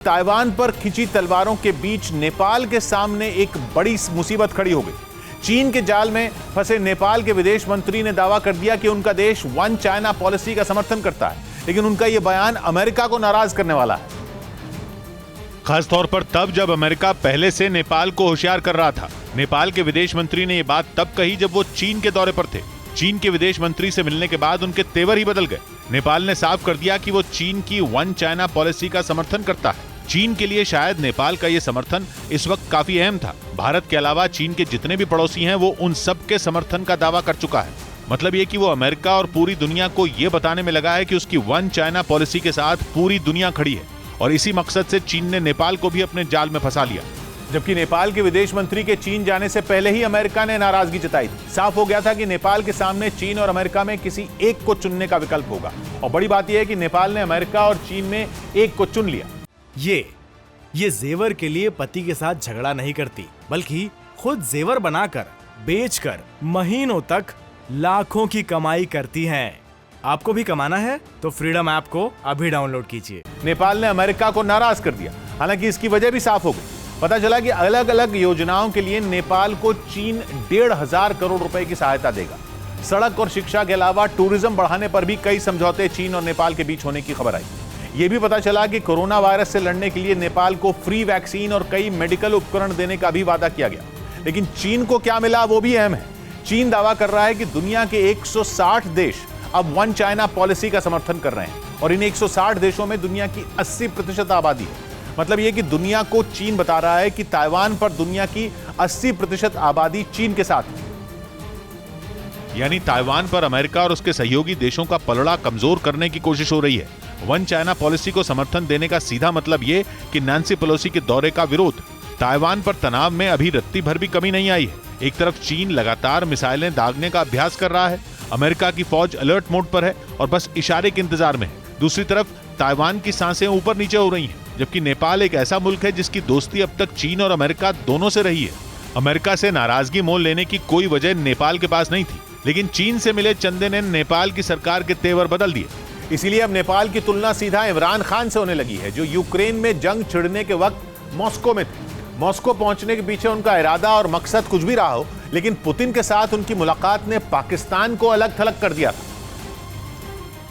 Taiwan पर खिंची तलवारों के बीच नेपाल के सामने एक बड़ी मुसीबत खड़ी हो गई। चीन के जाल में फंसे नेपाल के विदेश मंत्री ने दावा कर दिया कि उनका देश वन चाइना पॉलिसी का समर्थन करता है, लेकिन उनका यह बयान अमेरिका को नाराज करने वाला है। खासतौर पर तब जब अमेरिका पहले से नेपाल को होशियार कर रहा था। नेपाल के विदेश मंत्री ने यह बात तब कही जब वो चीन के दौरे पर थे। चीन के विदेश मंत्री से मिलने के बाद उनके तेवर ही बदल गए। नेपाल ने साफ कर दिया कि वो चीन की वन चाइना पॉलिसी का समर्थन करता है। चीन के लिए शायद नेपाल का ये समर्थन इस वक्त काफी अहम था। भारत के अलावा चीन के जितने भी पड़ोसी हैं वो उन सब के समर्थन का दावा कर चुका है। मतलब ये कि वो अमेरिका और पूरी दुनिया को ये बताने में लगा है कि उसकी वन चाइना पॉलिसी के साथ पूरी दुनिया खड़ी है, और इसी मकसद से चीन ने नेपाल को भी अपने जाल में फंसा लिया। जबकि नेपाल के विदेश मंत्री के चीन जाने से पहले ही अमेरिका ने नाराजगी जताई थी। साफ हो गया था कि नेपाल के सामने चीन और अमेरिका में किसी एक को चुनने का विकल्प होगा, और बड़ी बात यह है कि नेपाल ने अमेरिका और चीन में एक को चुन लिया। ये जेवर के लिए पति के साथ झगड़ा नहीं करती, बल्कि खुद जेवर बनाकर बेचकर महीनों तक लाखों की कमाई करती हैं। आपको भी कमाना है तो फ्रीडम ऐप को अभी डाउनलोड कीजिए। नेपाल ने अमेरिका को नाराज कर दिया, हालांकि इसकी वजह भी साफ हो गई। पता चला कि अलग अलग योजनाओं के लिए नेपाल को चीन 1,500 करोड़ रुपए की सहायता देगा। सड़क और शिक्षा के अलावा टूरिज्म बढ़ाने पर भी कई समझौते चीन और नेपाल के बीच होने की खबर आई। यह भी पता चला कि कोरोना वायरस से लड़ने के लिए नेपाल को फ्री वैक्सीन और कई मेडिकल उपकरण देने का भी वादा किया गया। लेकिन चीन को क्या मिला वो भी अहम है। चीन दावा कर रहा है कि दुनिया के 160 देश अब वन चाइना पॉलिसी का समर्थन कर रहे हैं, और इन 160 देशों में दुनिया की 80% आबादी है। मतलब यह कि दुनिया को चीन बता रहा है कि ताइवान पर दुनिया की 80% आबादी चीन के साथ है। यानी ताइवान पर अमेरिका और उसके सहयोगी देशों का पलड़ा कमजोर करने की कोशिश हो रही है। वन चाइना पॉलिसी को समर्थन देने का सीधा मतलब ये कि नैन्सी पेलोसी के दौरे का विरोध। ताइवान पर तनाव में अभी रत्ती भर भी कमी नहीं आई है। एक तरफ चीन लगातार मिसाइलें दागने का अभ्यास कर रहा है, अमेरिका की फौज अलर्ट मोड पर है और बस इशारे के इंतजार में है। दूसरी तरफ ताइवान की सांसें ऊपर नीचे हो रही हैं, जबकि नेपाल एक ऐसा मुल्क है जिसकी दोस्ती अब तक चीन और अमेरिका दोनों से रही है। अमेरिका से नाराजगी मोल लेने की कोई वजह नेपाल के पास नहीं थी, लेकिन चीन से मिले चंदे ने नेपाल की सरकार के तेवर बदल दिए। इसीलिए अब नेपाल की तुलना सीधा इमरान खान से होने लगी है, जो यूक्रेन में जंग छिड़ने के वक्त मॉस्को में थे। मॉस्को पहुंचने के पीछे उनका इरादा और मकसद कुछ भी रहा हो, लेकिन पुतिन के साथ उनकी मुलाकात ने पाकिस्तान को अलग थलग कर दिया था।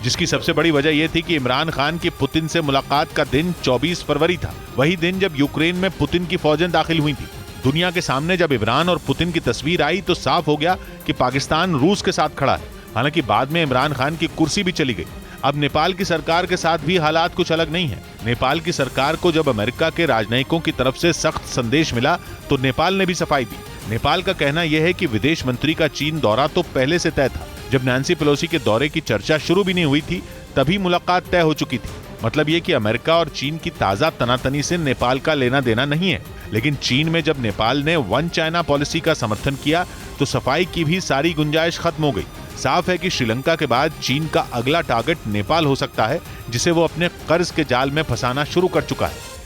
जिसकी सबसे बड़ी वजह यह थी कि इमरान खान की पुतिन से मुलाकात का दिन 24 फरवरी था, वही दिन जब यूक्रेन में पुतिन की फौजें दाखिल हुई थी। दुनिया के सामने जब इमरान और पुतिन की तस्वीर आई तो साफ हो गया कि पाकिस्तान रूस के साथ खड़ा है। हालांकि बाद में इमरान खान की कुर्सी भी चली गई। अब नेपाल की सरकार के साथ भी हालात कुछ अलग नहीं है। नेपाल की सरकार को जब अमेरिका के राजनयिकों की तरफ से सख्त संदेश मिला तो नेपाल ने भी सफाई दी। नेपाल का कहना यह है कि विदेश मंत्री का चीन दौरा तो पहले से तय था। जब नैन्सी पेलोसी के दौरे की चर्चा शुरू भी नहीं हुई थी तभी मुलाकात तय हो चुकी थी। मतलब ये कि अमेरिका और चीन की ताजा तनातनी से नेपाल का लेना देना नहीं है। लेकिन चीन में जब नेपाल ने वन चाइना पॉलिसी का समर्थन किया तो सफाई की भी सारी गुंजाइश खत्म हो गई। साफ है कि श्रीलंका के बाद चीन का अगला टारगेट नेपाल हो सकता है, जिसे वो अपने कर्ज के जाल में फंसाना शुरू कर चुका है।